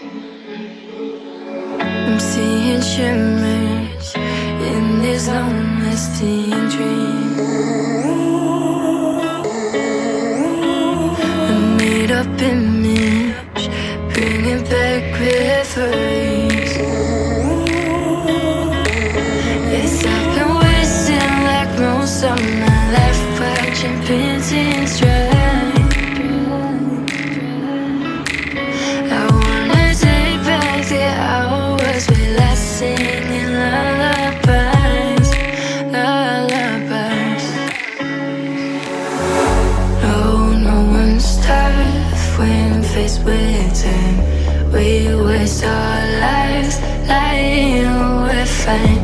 I'm seeing shimmers in these long-lasting dreams. A made-up image, bringing back memories. Yes, I've been wasting like most of my life, watching paintings dry. I wanna take back the hours we last singing lullabies, lullabies. Oh, no one's tough when faced with time. We waste our lives lying we're fine.